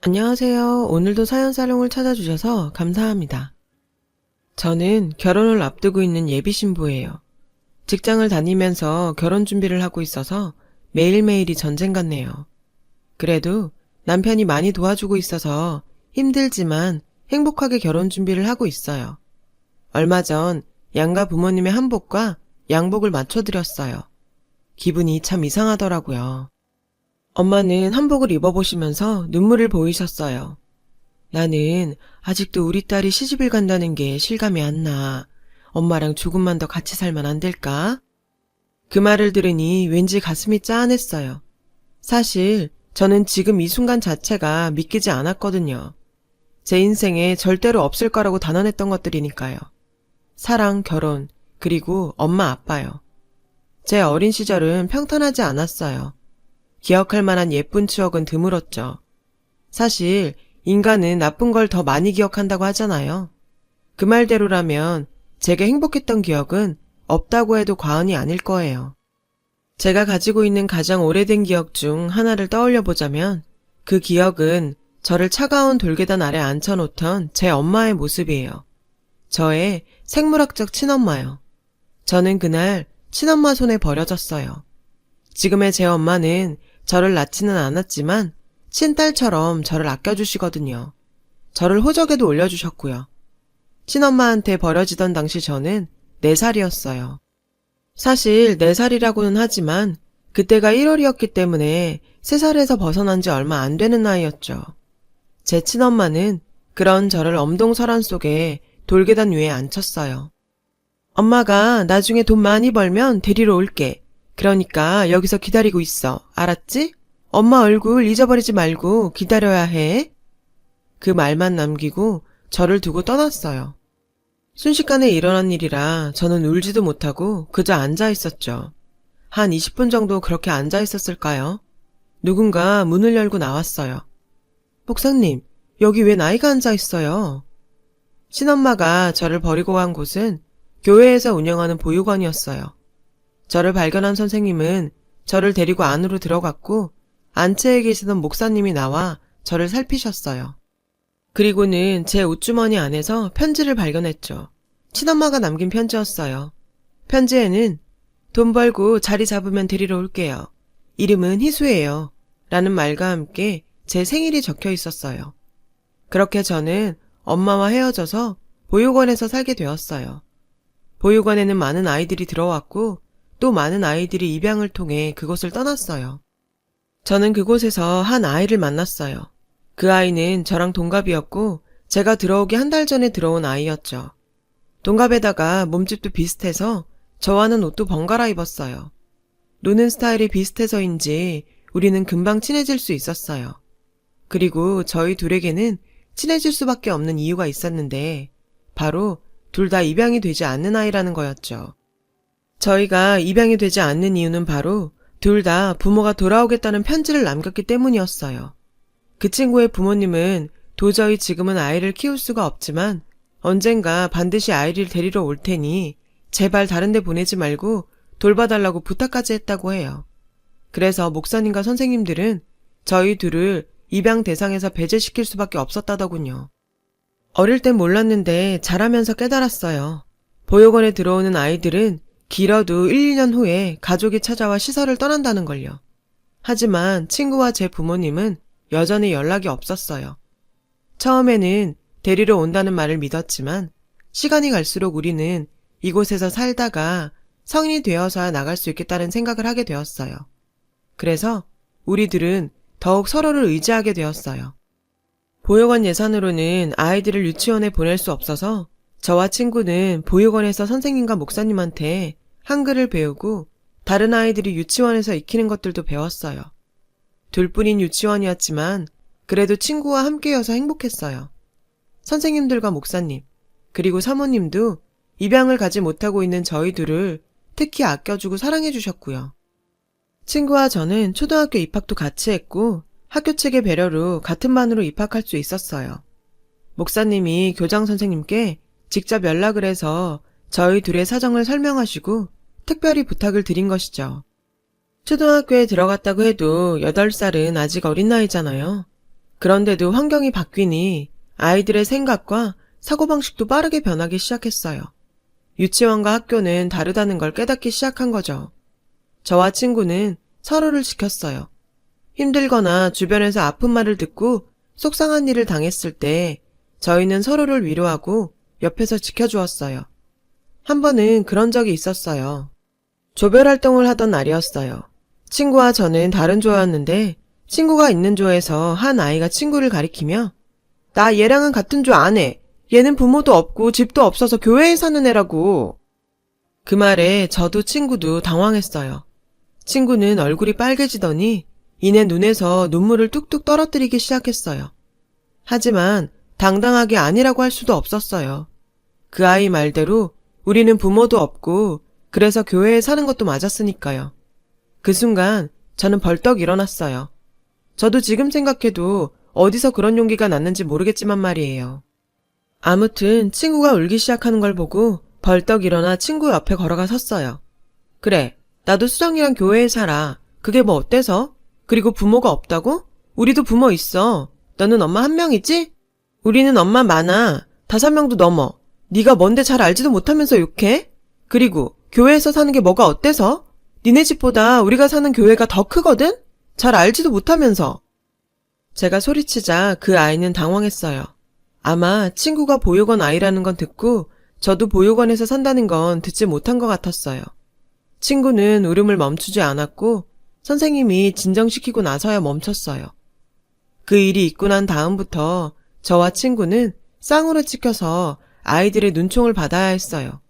안녕하세요. 오늘도 사연사롱을 찾아주셔서 감사합니다. 저는 결혼을 앞두고 있는 예비 신부예요. 직장을 다니면서 결혼 준비를 하고 있어서 매일매일이 전쟁 같네요. 그래도 남편이 많이 도와주고 있어서 힘들지만 행복하게 결혼 준비를 하고 있어요. 얼마 전 양가 부모님의 한복과 양복을 맞춰드렸어요. 기분이 참 이상하더라고요. 엄마는 한복을 입어보시면서 눈물을 보이셨어요. 나는 아직도 우리 딸이 시집을 간다는 게 실감이 안 나. 엄마랑 조금만 더 같이 살면 안 될까? 그 말을 들으니 왠지 가슴이 짠했어요. 사실 저는 지금 이 순간 자체가 믿기지 않았거든요. 제 인생에 절대로 없을 거라고 단언했던 것들이니까요. 사랑, 결혼, 그리고 엄마, 아빠요. 제 어린 시절은 평탄하지 않았어요. 기억할 만한 예쁜 추억은 드물었죠. 사실 인간은 나쁜 걸 더 많이 기억한다고 하잖아요. 그 말대로라면 제게 행복했던 기억은 없다고 해도 과언이 아닐 거예요. 제가 가지고 있는 가장 오래된 기억 중 하나를 떠올려 보자면 그 기억은 저를 차가운 돌계단 아래 앉혀놓던 제 엄마의 모습이에요. 저의 생물학적 친엄마요. 저는 그날 친엄마 손에 버려졌어요. 지금의 제 엄마는 저를 낳지는 않았지만 친딸처럼 저를 아껴주시거든요. 저를 호적에도 올려주셨고요. 친엄마한테 버려지던 당시 저는 4살이었어요. 사실 4살이라고는 하지만 그때가 1월이었기 때문에 3살에서 벗어난 지 얼마 안 되는 나이였죠. 제 친엄마는 그런 저를 엄동설한 속에 돌계단 위에 앉혔어요. 엄마가 나중에 돈 많이 벌면 데리러 올게. 그러니까 여기서 기다리고 있어. 알았지? 엄마 얼굴 잊어버리지 말고 기다려야 해. 그 말만 남기고 저를 두고 떠났어요. 순식간에 일어난 일이라 저는 울지도 못하고 그저 앉아 있었죠. 한 20분 정도 그렇게 앉아 있었을까요? 누군가 문을 열고 나왔어요. 목사님, 여기 왜 나이가 앉아 있어요? 친엄마가 저를 버리고 간 곳은 교회에서 운영하는 보육원이었어요. 저를 발견한 선생님은 저를 데리고 안으로 들어갔고 안채에 계시던 목사님이 나와 저를 살피셨어요. 그리고는 제 옷주머니 안에서 편지를 발견했죠. 친엄마가 남긴 편지였어요. 편지에는 돈 벌고 자리 잡으면 데리러 올게요. 이름은 희수예요. 라는 말과 함께 제 생일이 적혀 있었어요. 그렇게 저는 엄마와 헤어져서 보육원에서 살게 되었어요. 보육원에는 많은 아이들이 들어왔고 또 많은 아이들이 입양을 통해 그곳을 떠났어요. 저는 그곳에서 한 아이를 만났어요. 그 아이는 저랑 동갑이었고 제가 들어오기 한 달 전에 들어온 아이였죠. 동갑에다가 몸집도 비슷해서 저와는 옷도 번갈아 입었어요. 노는 스타일이 비슷해서인지 우리는 금방 친해질 수 있었어요. 그리고 저희 둘에게는 친해질 수밖에 없는 이유가 있었는데 바로 둘 다 입양이 되지 않는 아이라는 거였죠. 저희가 입양이 되지 않는 이유는 바로 둘 다 부모가 돌아오겠다는 편지를 남겼기 때문이었어요. 그 친구의 부모님은 도저히 지금은 아이를 키울 수가 없지만 언젠가 반드시 아이를 데리러 올 테니 제발 다른 데 보내지 말고 돌봐달라고 부탁까지 했다고 해요. 그래서 목사님과 선생님들은 저희 둘을 입양 대상에서 배제시킬 수밖에 없었다더군요. 어릴 땐 몰랐는데 자라면서 깨달았어요. 보육원에 들어오는 아이들은 길어도 1, 2년 후에 가족이 찾아와 시설을 떠난다는 걸요. 하지만 친구와 제 부모님은 여전히 연락이 없었어요. 처음에는 데리러 온다는 말을 믿었지만 시간이 갈수록 우리는 이곳에서 살다가 성인이 되어서야 나갈 수 있겠다는 생각을 하게 되었어요. 그래서 우리들은 더욱 서로를 의지하게 되었어요. 보육원 예산으로는 아이들을 유치원에 보낼 수 없어서 저와 친구는 보육원에서 선생님과 목사님한테 한글을 배우고 다른 아이들이 유치원에서 익히는 것들도 배웠어요. 둘뿐인 유치원이었지만 그래도 친구와 함께여서 행복했어요. 선생님들과 목사님, 그리고 사모님도 입양을 가지 못하고 있는 저희 둘을 특히 아껴주고 사랑해 주셨고요. 친구와 저는 초등학교 입학도 같이 했고 학교 측의 배려로 같은 반으로 입학할 수 있었어요. 목사님이 교장 선생님께 직접 연락을 해서 저희 둘의 사정을 설명하시고 특별히 부탁을 드린 것이죠. 초등학교에 들어갔다고 해도 8살은 아직 어린 나이잖아요. 그런데도 환경이 바뀌니 아이들의 생각과 사고방식도 빠르게 변하기 시작했어요. 유치원과 학교는 다르다는 걸 깨닫기 시작한 거죠. 저와 친구는 서로를 지켰어요. 힘들거나 주변에서 아픈 말을 듣고 속상한 일을 당했을 때 저희는 서로를 위로하고 옆에서 지켜주었어요. 한 번은 그런 적이 있었어요. 조별 활동을 하던 날이었어요. 친구와 저는 다른 조였는데 친구가 있는 조에서 한 아이가 친구를 가리키며 나 얘랑은 같은 조 안 해. 얘는 부모도 없고 집도 없어서 교회에 사는 애라고. 그 말에 저도 친구도 당황했어요. 친구는 얼굴이 빨개지더니 이내 눈에서 눈물을 뚝뚝 떨어뜨리기 시작했어요. 하지만 당당하게 아니라고 할 수도 없었어요. 그 아이 말대로 우리는 부모도 없고 그래서 교회에 사는 것도 맞았으니까요. 그 순간 저는 벌떡 일어났어요. 저도 지금 생각해도 어디서 그런 용기가 났는지 모르겠지만 말이에요. 아무튼 친구가 울기 시작하는 걸 보고 벌떡 일어나 친구 옆에 걸어가 섰어요. 그래, 나도 수정이랑 교회에 살아. 그게 뭐 어때서? 그리고 부모가 없다고? 우리도 부모 있어. 너는 엄마 한 명이지? 우리는 엄마 많아. 5명도 넘어. 네가 뭔데 잘 알지도 못하면서 욕해? 그리고 교회에서 사는 게 뭐가 어때서? 니네 집보다 우리가 사는 교회가 더 크거든? 잘 알지도 못하면서. 제가 소리치자 그 아이는 당황했어요. 아마 친구가 보육원 아이라는 건 듣고 저도 보육원에서 산다는 건 듣지 못한 것 같았어요. 친구는 울음을 멈추지 않았고 선생님이 진정시키고 나서야 멈췄어요. 그 일이 있고 난 다음부터 저와 친구는 쌍으로 찍혀서 아이들의 눈총을 받아야 했어요.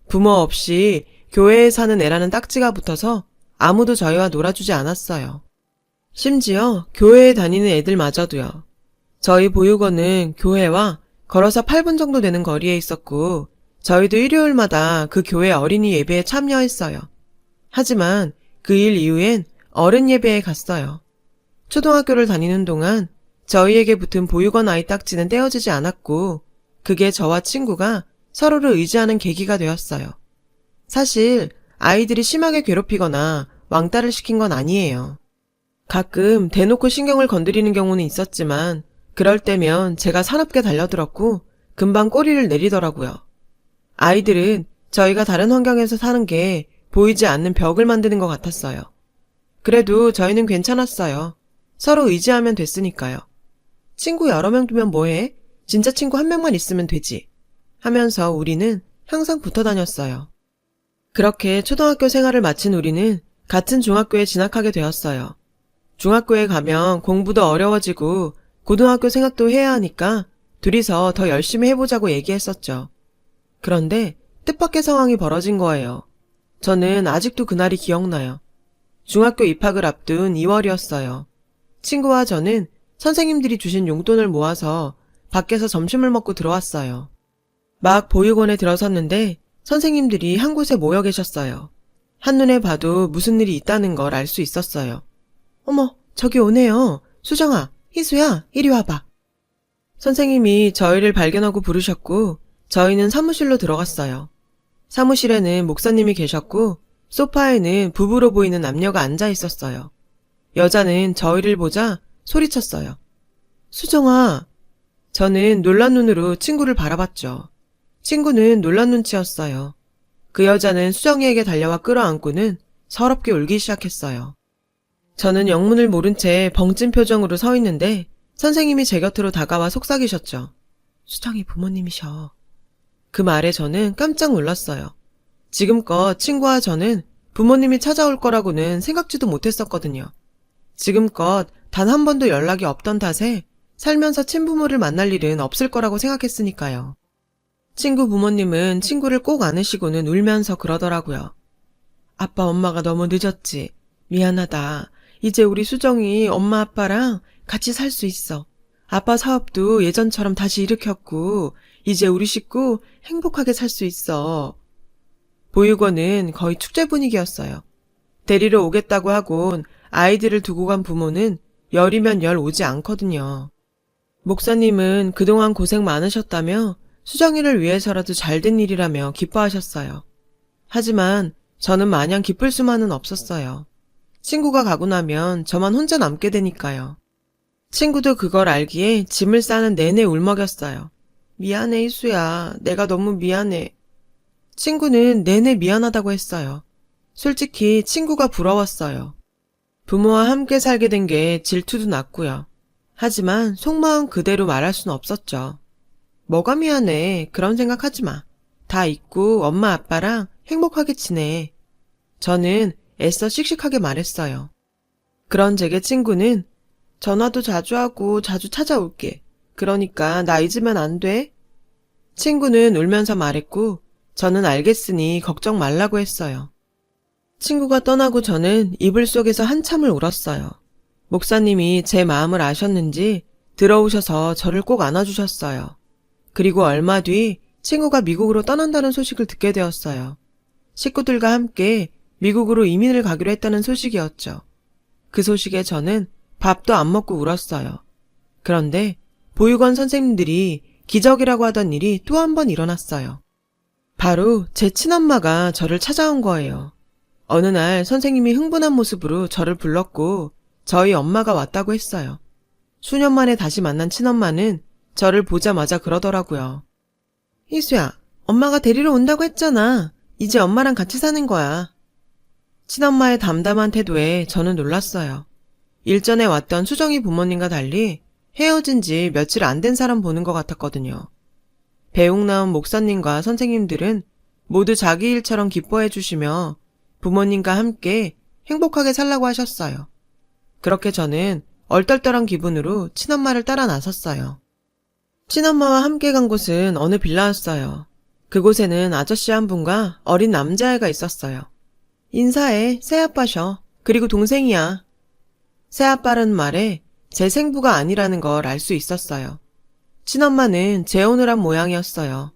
부모 없이 교회에 사는 애라는 딱지가 붙어서 아무도 저희와 놀아주지 않았어요. 심지어 교회에 다니는 애들마저도요. 저희 보육원은 교회와 걸어서 8분 정도 되는 거리에 있었고 저희도 일요일마다 그 교회 어린이 예배에 참여했어요. 하지만 그 일 이후엔 어른 예배에 갔어요. 초등학교를 다니는 동안 저희에게 붙은 보육원 아이 딱지는 떼어지지 않았고 그게 저와 친구가 서로를 의지하는 계기가 되었어요. 사실 아이들이 심하게 괴롭히거나 왕따를 시킨 건 아니에요. 가끔 대놓고 신경을 건드리는 경우는 있었지만 그럴 때면 제가 사납게 달려들었고 금방 꼬리를 내리더라고요. 아이들은 저희가 다른 환경에서 사는 게 보이지 않는 벽을 만드는 것 같았어요. 그래도 저희는 괜찮았어요. 서로 의지하면 됐으니까요. 친구 여러 명 두면 뭐해? 진짜 친구 한 명만 있으면 되지. 하면서 우리는 항상 붙어 다녔어요. 그렇게 초등학교 생활을 마친 우리는 같은 중학교에 진학하게 되었어요. 중학교에 가면 공부도 어려워지고 고등학교 생각도 해야 하니까 둘이서 더 열심히 해보자고 얘기했었죠. 그런데 뜻밖의 상황이 벌어진 거예요. 저는 아직도 그날이 기억나요. 중학교 입학을 앞둔 2월이었어요. 친구와 저는 선생님들이 주신 용돈을 모아서 밖에서 점심을 먹고 들어왔어요. 막 보육원에 들어섰는데 선생님들이 한 곳에 모여 계셨어요. 한눈에 봐도 무슨 일이 있다는 걸 알 수 있었어요. 어머, 저기 오네요. 수정아, 희수야, 이리 와봐. 선생님이 저희를 발견하고 부르셨고 저희는 사무실로 들어갔어요. 사무실에는 목사님이 계셨고 소파에는 부부로 보이는 남녀가 앉아 있었어요. 여자는 저희를 보자 소리쳤어요. 수정아. 저는 놀란 눈으로 친구를 바라봤죠. 친구는 놀란 눈치였어요. 그 여자는 수정이에게 달려와 끌어안고는 서럽게 울기 시작했어요. 저는 영문을 모른 채 벙찐 표정으로 서 있는데 선생님이 제 곁으로 다가와 속삭이셨죠. 수정이 부모님이셔. 그 말에 저는 깜짝 놀랐어요. 지금껏 친구와 저는 부모님이 찾아올 거라고는 생각지도 못했었거든요. 지금껏 단 한 번도 연락이 없던 탓에 살면서 친부모를 만날 일은 없을 거라고 생각했으니까요. 친구 부모님은 친구를 꼭 안으시고는 울면서 그러더라고요. 아빠 엄마가 너무 늦었지. 미안하다. 이제 우리 수정이 엄마 아빠랑 같이 살 수 있어. 아빠 사업도 예전처럼 다시 일으켰고 이제 우리 식구 행복하게 살 수 있어. 보육원은 거의 축제 분위기였어요. 데리러 오겠다고 하곤 아이들을 두고 간 부모는 열이면 열 오지 않거든요. 목사님은 그동안 고생 많으셨다며 수정이를 위해서라도 잘된 일이라며 기뻐하셨어요. 하지만 저는 마냥 기쁠 수만은 없었어요. 친구가 가고 나면 저만 혼자 남게 되니까요. 친구도 그걸 알기에 짐을 싸는 내내 울먹였어요. 미안해, 희수야. 내가 너무 미안해. 친구는 내내 미안하다고 했어요. 솔직히 친구가 부러웠어요. 부모와 함께 살게 된 게 질투도 났고요. 하지만 속마음 그대로 말할 순 없었죠. 뭐가 미안해. 그런 생각하지 마. 다 잊고 엄마 아빠랑 행복하게 지내. 저는 애써 씩씩하게 말했어요. 그런 제게 친구는 전화도 자주 하고 자주 찾아올게. 그러니까 나 잊으면 안 돼. 친구는 울면서 말했고 저는 알겠으니 걱정 말라고 했어요. 친구가 떠나고 저는 이불 속에서 한참을 울었어요. 목사님이 제 마음을 아셨는지 들어오셔서 저를 꼭 안아주셨어요. 그리고 얼마 뒤 친구가 미국으로 떠난다는 소식을 듣게 되었어요. 식구들과 함께 미국으로 이민을 가기로 했다는 소식이었죠. 그 소식에 저는 밥도 안 먹고 울었어요. 그런데 보육원 선생님들이 기적이라고 하던 일이 또 한 번 일어났어요. 바로 제 친엄마가 저를 찾아온 거예요. 어느 날 선생님이 흥분한 모습으로 저를 불렀고 저희 엄마가 왔다고 했어요. 수년 만에 다시 만난 친엄마는 저를 보자마자 그러더라고요. 희수야, 엄마가 데리러 온다고 했잖아. 이제 엄마랑 같이 사는 거야. 친엄마의 담담한 태도에 저는 놀랐어요. 일전에 왔던 수정이 부모님과 달리 헤어진 지 며칠 안 된 사람 보는 것 같았거든요. 배웅 나온 목사님과 선생님들은 모두 자기 일처럼 기뻐해 주시며 부모님과 함께 행복하게 살라고 하셨어요. 그렇게 저는 얼떨떨한 기분으로 친엄마를 따라 나섰어요. 친엄마와 함께 간 곳은 어느 빌라였어요. 그곳에는 아저씨 한 분과 어린 남자애가 있었어요. 인사해, 새아빠셔. 그리고 동생이야. 새아빠라는 말에 제 생부가 아니라는 걸 알 수 있었어요. 친엄마는 재혼을 한 모양이었어요.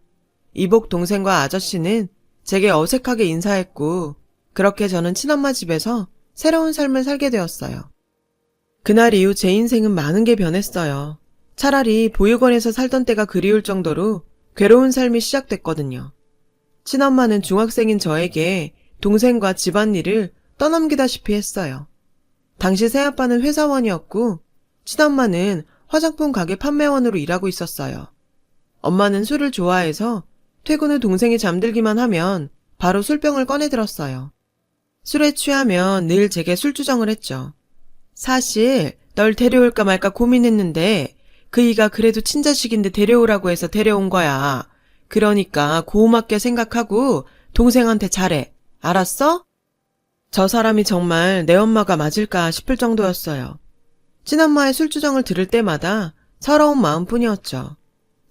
이복 동생과 아저씨는 제게 어색하게 인사했고 그렇게 저는 친엄마 집에서 새로운 삶을 살게 되었어요. 그날 이후 제 인생은 많은 게 변했어요. 차라리 보육원에서 살던 때가 그리울 정도로 괴로운 삶이 시작됐거든요. 친엄마는 중학생인 저에게 동생과 집안일을 떠넘기다시피 했어요. 당시 새아빠는 회사원이었고 친엄마는 화장품 가게 판매원으로 일하고 있었어요. 엄마는 술을 좋아해서 퇴근 후 동생이 잠들기만 하면 바로 술병을 꺼내 들었어요. 술에 취하면 늘 제게 술주정을 했죠. 사실 널 데려올까 말까 고민했는데 그이가 그래도 친자식인데 데려오라고 해서 데려온 거야. 그러니까 고맙게 생각하고 동생한테 잘해. 알았어? 저 사람이 정말 내 엄마가 맞을까 싶을 정도였어요. 친엄마의 술주정을 들을 때마다 서러운 마음뿐이었죠.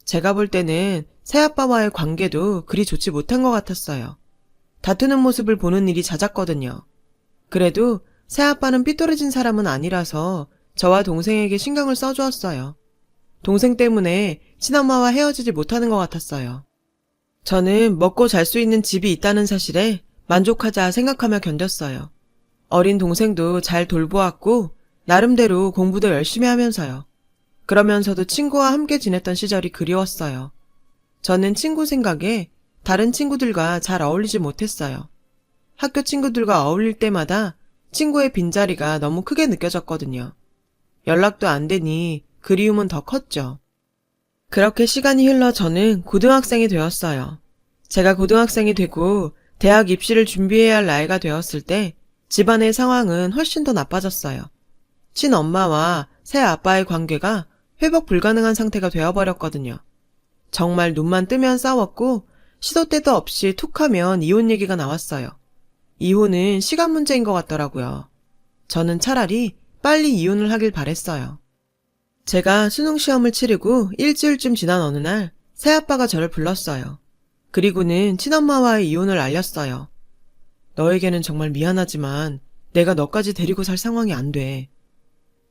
제가 볼 때는 새아빠와의 관계도 그리 좋지 못한 것 같았어요. 다투는 모습을 보는 일이 잦았거든요. 그래도 새아빠는 삐뚤어진 사람은 아니라서 저와 동생에게 신경을 써주었어요. 동생 때문에 친엄마와 헤어지지 못하는 것 같았어요. 저는 먹고 잘 수 있는 집이 있다는 사실에 만족하자 생각하며 견뎠어요. 어린 동생도 잘 돌보았고 나름대로 공부도 열심히 하면서요. 그러면서도 친구와 함께 지냈던 시절이 그리웠어요. 저는 친구 생각에 다른 친구들과 잘 어울리지 못했어요. 학교 친구들과 어울릴 때마다 친구의 빈자리가 너무 크게 느껴졌거든요. 연락도 안 되니 그리움은 더 컸죠. 그렇게 시간이 흘러 저는 고등학생이 되었어요. 제가 고등학생이 되고 대학 입시를 준비해야 할 나이가 되었을 때 집안의 상황은 훨씬 더 나빠졌어요. 친엄마와 새아빠의 관계가 회복 불가능한 상태가 되어버렸거든요. 정말 눈만 뜨면 싸웠고 시도 때도 없이 툭하면 이혼 얘기가 나왔어요. 이혼은 시간 문제인 것 같더라고요. 저는 차라리 빨리 이혼을 하길 바랬어요. 제가 수능시험을 치르고 일주일쯤 지난 어느 날 새아빠가 저를 불렀어요. 그리고는 친엄마와의 이혼을 알렸어요. 너에게는 정말 미안하지만 내가 너까지 데리고 살 상황이 안 돼.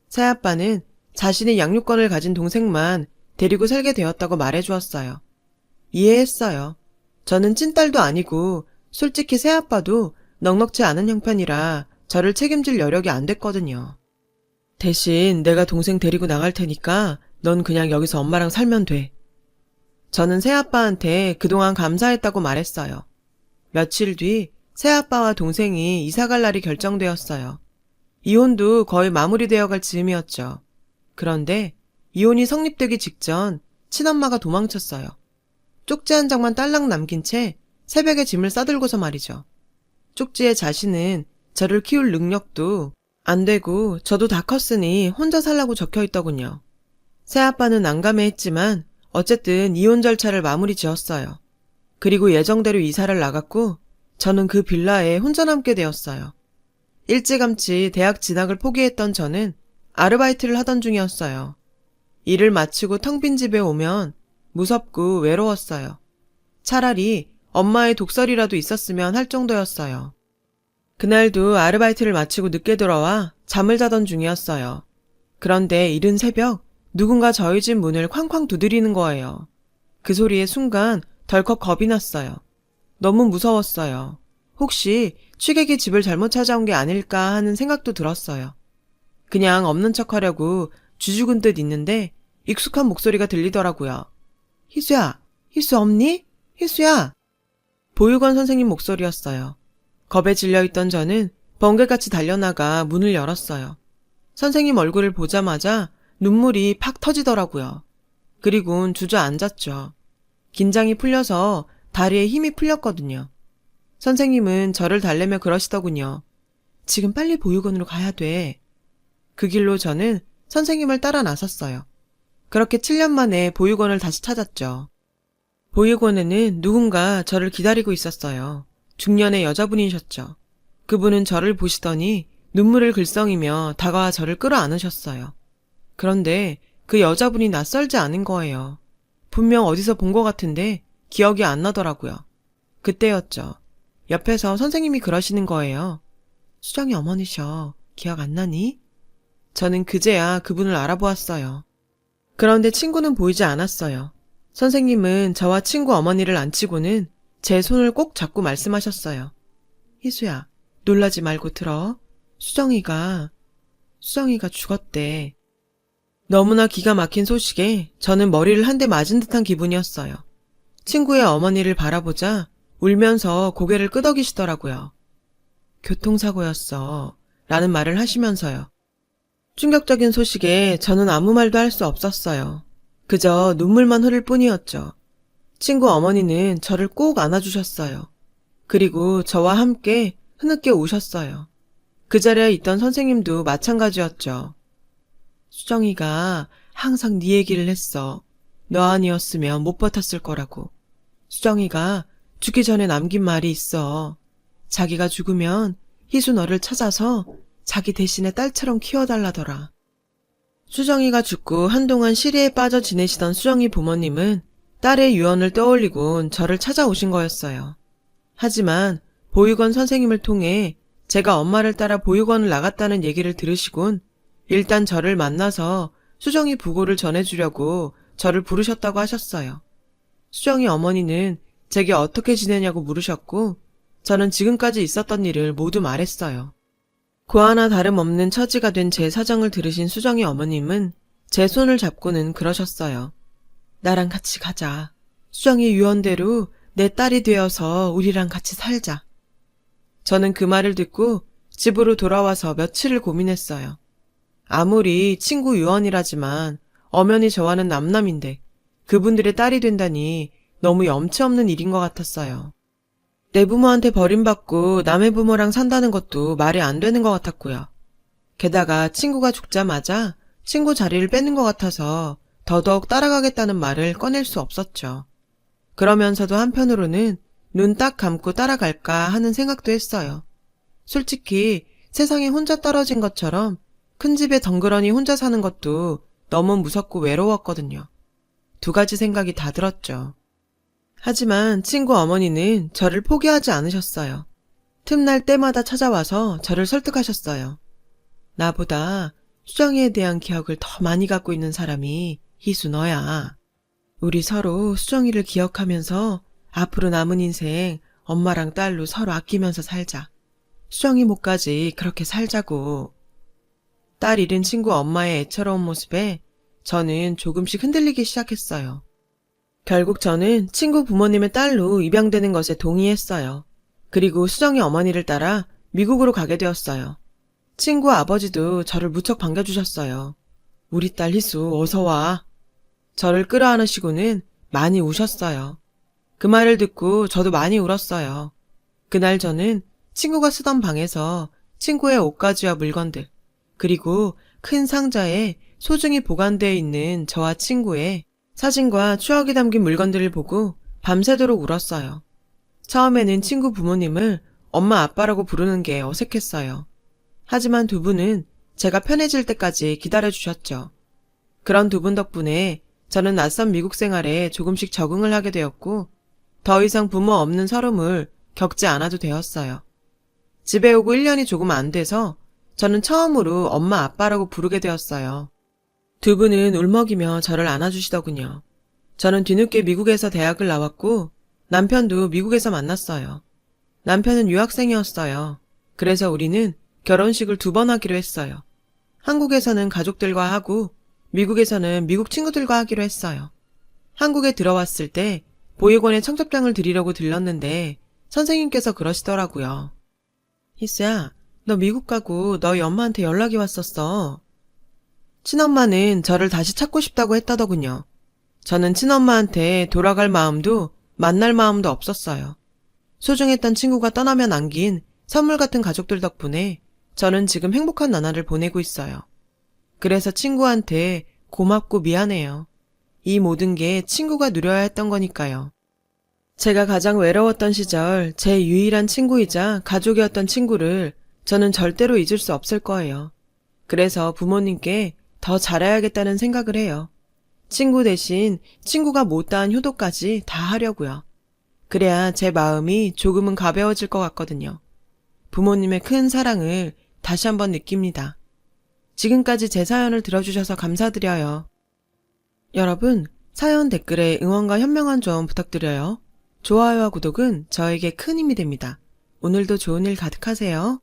새아빠는 자신의 양육권을 가진 동생만 데리고 살게 되었다고 말해주었어요. 이해했어요. 저는 찐딸도 아니고 솔직히 새아빠도 넉넉지 않은 형편이라 저를 책임질 여력이 안 됐거든요. 대신 내가 동생 데리고 나갈 테니까 넌 그냥 여기서 엄마랑 살면 돼. 저는 새아빠한테 그동안 감사했다고 말했어요. 며칠 뒤 새아빠와 동생이 이사갈 날이 결정되었어요. 이혼도 거의 마무리되어 갈 즈음이었죠. 그런데 이혼이 성립되기 직전 친엄마가 도망쳤어요. 쪽지 한 장만 딸랑 남긴 채 새벽에 짐을 싸들고서 말이죠. 쪽지에 자신은 저를 키울 능력도 안 되고 저도 다 컸으니 혼자 살라고 적혀 있더군요. 새아빠는 난감해했지만 어쨌든 이혼 절차를 마무리 지었어요. 그리고 예정대로 이사를 나갔고 저는 그 빌라에 혼자 남게 되었어요. 일찌감치 대학 진학을 포기했던 저는 아르바이트를 하던 중이었어요. 일을 마치고 텅 빈 집에 오면 무섭고 외로웠어요. 차라리 엄마의 독설이라도 있었으면 할 정도였어요. 그날도 아르바이트를 마치고 늦게 돌아와 잠을 자던 중이었어요. 그런데 이른 새벽 누군가 저희 집 문을 쾅쾅 두드리는 거예요. 그 소리에 순간 덜컥 겁이 났어요. 너무 무서웠어요. 혹시 취객이 집을 잘못 찾아온 게 아닐까 하는 생각도 들었어요. 그냥 없는 척하려고 쥐죽은 듯 있는데 익숙한 목소리가 들리더라고요. 희수야, 희수 없니? 희수야. 보육원 선생님 목소리였어요. 겁에 질려있던 저는 번개같이 달려나가 문을 열었어요. 선생님 얼굴을 보자마자 눈물이 팍 터지더라고요. 그리곤 주저앉았죠. 긴장이 풀려서 다리에 힘이 풀렸거든요. 선생님은 저를 달래며 그러시더군요. 지금 빨리 보육원으로 가야 돼. 그 길로 저는 선생님을 따라 나섰어요. 그렇게 7년 만에 보육원을 다시 찾았죠. 보육원에는 누군가 저를 기다리고 있었어요. 중년의 여자분이셨죠. 그분은 저를 보시더니 눈물을 글썽이며 다가와 저를 끌어안으셨어요. 그런데 그 여자분이 낯설지 않은 거예요. 분명 어디서 본 것 같은데 기억이 안 나더라고요. 그때였죠. 옆에서 선생님이 그러시는 거예요. 수정이 어머니셔. 기억 안 나니? 저는 그제야 그분을 알아보았어요. 그런데 친구는 보이지 않았어요. 선생님은 저와 친구 어머니를 앉히고는 제 손을 꼭 잡고 말씀하셨어요. 희수야, 놀라지 말고 들어. 수정이가 죽었대. 너무나 기가 막힌 소식에 저는 머리를 한 대 맞은 듯한 기분이었어요. 친구의 어머니를 바라보자 울면서 고개를 끄덕이시더라고요. 교통사고였어. 라는 말을 하시면서요. 충격적인 소식에 저는 아무 말도 할 수 없었어요. 그저 눈물만 흐를 뿐이었죠. 친구 어머니는 저를 꼭 안아주셨어요. 그리고 저와 함께 흐느껴 우셨어요. 그 자리에 있던 선생님도 마찬가지였죠. 수정이가 항상 네 얘기를 했어. 너 아니었으면 못 버텼을 거라고. 수정이가 죽기 전에 남긴 말이 있어. 자기가 죽으면 희수 너를 찾아서 자기 대신에 딸처럼 키워달라더라. 수정이가 죽고 한동안 시리에 빠져 지내시던 수정이 부모님은 딸의 유언을 떠올리곤 저를 찾아오신 거였어요. 하지만 보육원 선생님을 통해 제가 엄마를 따라 보육원을 나갔다는 얘기를 들으시곤 일단 저를 만나서 수정이 부고를 전해주려고 저를 부르셨다고 하셨어요. 수정이 어머니는 제게 어떻게 지내냐고 물으셨고 저는 지금까지 있었던 일을 모두 말했어요. 고아나 다름없는 처지가 된 제 사정을 들으신 수정이 어머님은 제 손을 잡고는 그러셨어요. 나랑 같이 가자. 수정이 유언대로 내 딸이 되어서 우리랑 같이 살자. 저는 그 말을 듣고 집으로 돌아와서 며칠을 고민했어요. 아무리 친구 유언이라지만 엄연히 저와는 남남인데 그분들의 딸이 된다니 너무 염치 없는 일인 것 같았어요. 내 부모한테 버림받고 남의 부모랑 산다는 것도 말이 안 되는 것 같았고요. 게다가 친구가 죽자마자 친구 자리를 뺏는 것 같아서 더더욱 따라가겠다는 말을 꺼낼 수 없었죠. 그러면서도 한편으로는 눈 딱 감고 따라갈까 하는 생각도 했어요. 솔직히 세상에 혼자 떨어진 것처럼 큰 집에 덩그러니 혼자 사는 것도 너무 무섭고 외로웠거든요. 두 가지 생각이 다 들었죠. 하지만 친구 어머니는 저를 포기하지 않으셨어요. 틈날 때마다 찾아와서 저를 설득하셨어요. 나보다 수정이에 대한 기억을 더 많이 갖고 있는 사람이 희수 너야. 우리 서로 수정이를 기억하면서 앞으로 남은 인생 엄마랑 딸로 서로 아끼면서 살자. 수정이 목까지 그렇게 살자고. 딸 잃은 친구 엄마의 애처로운 모습에 저는 조금씩 흔들리기 시작했어요. 결국 저는 친구 부모님의 딸로 입양되는 것에 동의했어요. 그리고 수정이 어머니를 따라 미국으로 가게 되었어요. 친구 아버지도 저를 무척 반겨주셨어요. 우리 딸 희수 어서 와. 저를 끌어안으시고는 많이 우셨어요. 그 말을 듣고 저도 많이 울었어요. 그날 저는 친구가 쓰던 방에서 친구의 옷가지와 물건들, 그리고 큰 상자에 소중히 보관되어 있는 저와 친구의 사진과 추억이 담긴 물건들을 보고 밤새도록 울었어요. 처음에는 친구 부모님을 엄마 아빠라고 부르는 게 어색했어요. 하지만 두 분은 제가 편해질 때까지 기다려주셨죠. 그런 두 분 덕분에 저는 낯선 미국 생활에 조금씩 적응을 하게 되었고 더 이상 부모 없는 서름을 겪지 않아도 되었어요. 집에 오고 1년이 조금 안 돼서 저는 처음으로 엄마 아빠라고 부르게 되었어요. 두 분은 울먹이며 저를 안아주시더군요. 저는 뒤늦게 미국에서 대학을 나왔고 남편도 미국에서 만났어요. 남편은 유학생이었어요. 그래서 우리는 결혼식을 2번 하기로 했어요. 한국에서는 가족들과 하고 미국에서는 미국 친구들과 하기로 했어요. 한국에 들어왔을 때 보육원에 청첩장을 드리려고 들렀는데 선생님께서 그러시더라고요. 희수야, 너 미국 가고 너희 엄마한테 연락이 왔었어. 친엄마는 저를 다시 찾고 싶다고 했다더군요. 저는 친엄마한테 돌아갈 마음도 만날 마음도 없었어요. 소중했던 친구가 떠나며 남긴 선물 같은 가족들 덕분에 저는 지금 행복한 나날을 보내고 있어요. 그래서 친구한테 고맙고 미안해요. 이 모든 게 친구가 누려야 했던 거니까요. 제가 가장 외로웠던 시절 제 유일한 친구이자 가족이었던 친구를 저는 절대로 잊을 수 없을 거예요. 그래서 부모님께 더 잘해야겠다는 생각을 해요. 친구 대신 친구가 못다한 효도까지 다 하려고요. 그래야 제 마음이 조금은 가벼워질 것 같거든요. 부모님의 큰 사랑을 다시 한번 느낍니다. 지금까지 제 사연을 들어주셔서 감사드려요. 여러분, 사연 댓글에 응원과 현명한 조언 부탁드려요. 좋아요와 구독은 저에게 큰 힘이 됩니다. 오늘도 좋은 일 가득하세요.